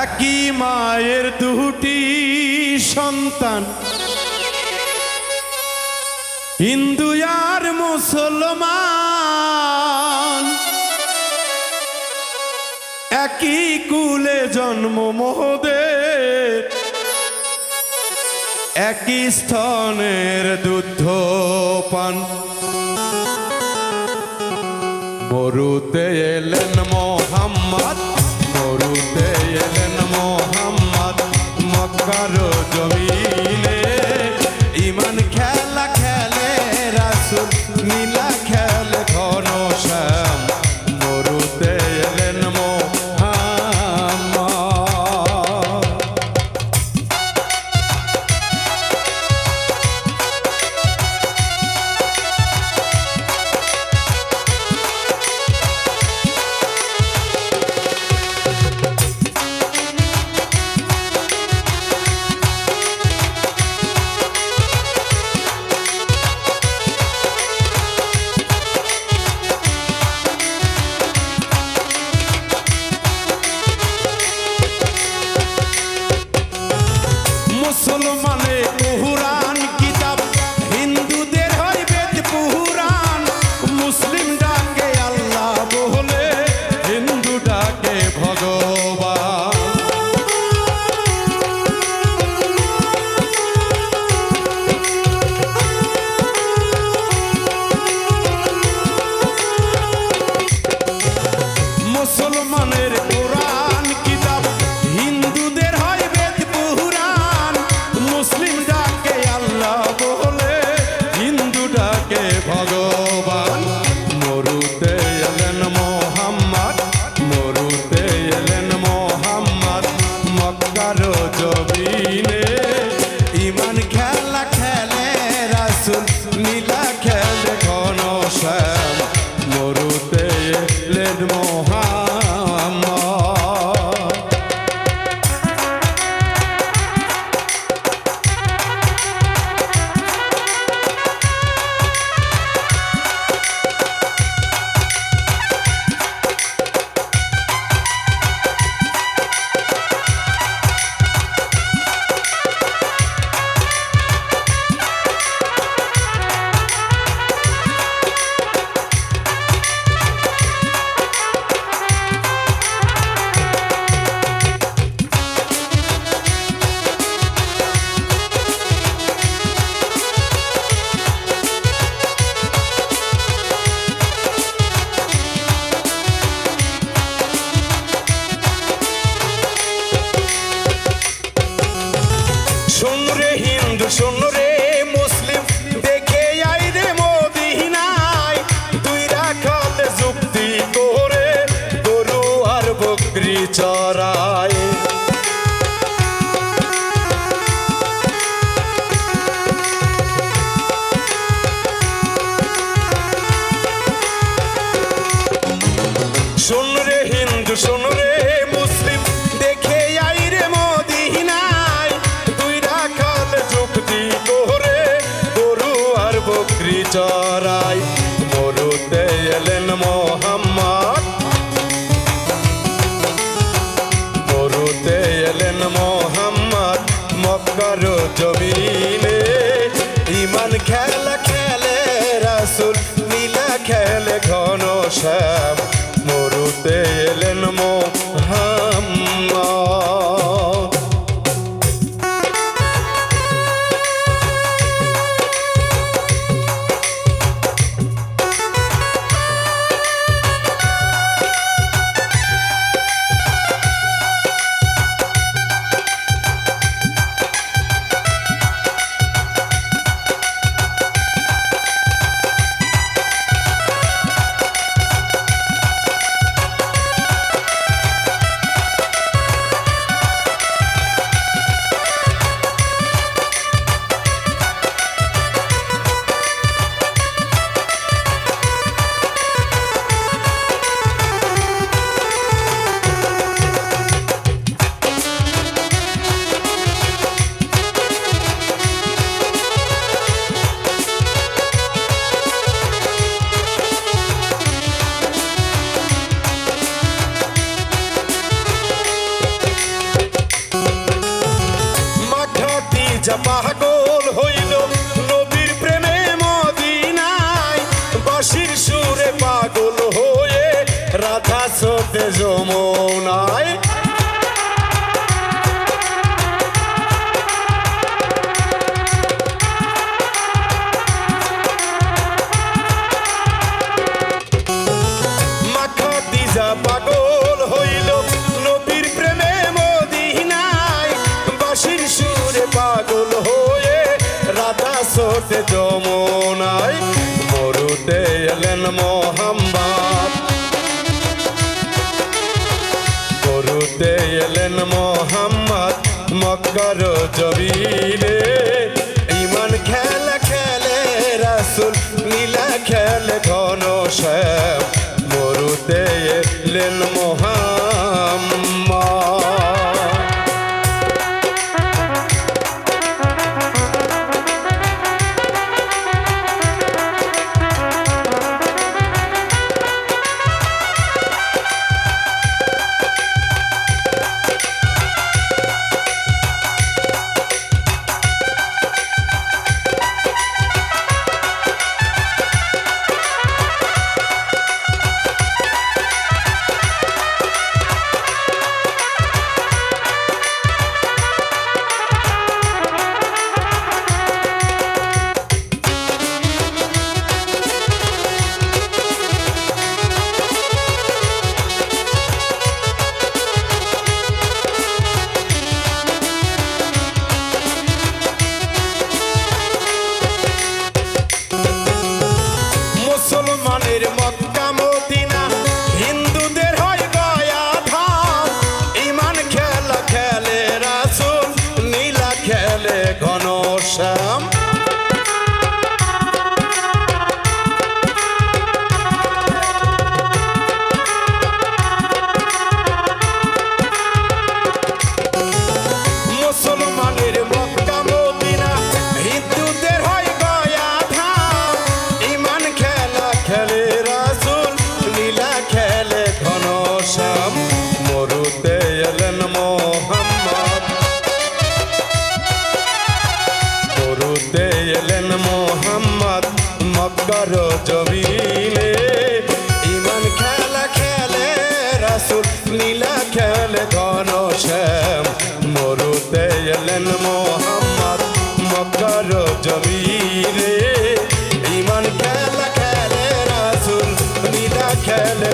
একই মায়ের দুটি সন্তান, হিন্দু আর মুসলমান, একই কুলে জন্ম মোদের, একই স্তনের দুধ পান। মরুতে এলেন মোহাম্মদ, মরুতে এলেন মোহাম্মদ, মক্কার জমিনে ইমান খেলা খেলে রাসূল, নীলা খেলে ঘনশ্যাম। মরুতে এলেন মোহাম্মদ। মুসলমানে কুরআন কিতাব, হিন্দুদের হয় বেদ পুরাণ। মুসলিম ডাকে আল্লাহ বলে, হিন্দু ডাকে ভগবান। মুসলমানের কুরআন কিতাব, হিন্দুদের হয় বেদ পুরাণ। মুসলিম ডাকে আল্লাহ বলে, হিন্দু ডাকে ভগবান। মরুতে এলেন মোহাম্মদ, মরুতে এলেন মোহাম্মদ, মক্কার জমিনে ইমান খেলা খেলে রাসূল, নীলা খেলে ঘনশ্যাম। মরুতে এলেন মোহাম্মদ। শোন রে হিন্দু, শোন রে মুসলিম, দেখে আই রে মদিনায়। দুই রাখাল যুক্তি করে গরু আর বকরি চড়ায়। শোন রে হিন্দু, শোন রে মুসলিম, দেখে আই রে মদিনায়। দুই রাখাল যুক্তি করে গরু আর বকরি চড়ায়। মরুতে এলেন মোহাম্মদ, মরুতে এলেন মোহাম্মদ, মক্কার জমিনে ইমান খেলা খেলে রাসূল, নীলা খেলে ঘনশ্যাম। মরুতে এলেন মোহাম্মদ। দিশা পাগল হইল নবীর প্রেমে মদিনায় বাঁশির সুরে পাগল হয়ে রাধা স্রোতে যমুনায় পাগল হইল নবীর প্রেমে মদিনায় বাঁশির সুরে পাগল হয়ে রাধা স্রোতে যমুনায় মরুতে এলেন মোহাম্মদ মরুতে এলেন মোহাম্মদ মক্কার জমিনে ঈমান খেলা খেলে রাসূল নীলা খেলে ঘনশ্যাম মরুতে এলেন মোহাম্মদ মুসলমানের মক্কা মদিনা হিন্দুদের হয় গয়া ধাম ঈমান খেলা খেলে রাসূল নীলা খেলে ঘনশ্যাম মুসলমানের মক্কা মদিনা হিন্দুদের হয় গয়া ধাম ঈমান খেলে রাসূল নীলা খেলে ঘনশ্যাম মরুতে এলেন মোহাম্মদ মরুতে এলেন মোহাম্মদ মক্কার জমিনে ঈমান খেলা খেলে রাসূল নীলা খেলে ঘনশ্যাম মরুতে এলেন মোহাম্মদ মক্কার জমিনে ঈমান খেলা খেলে রাসূল নীলা খেলে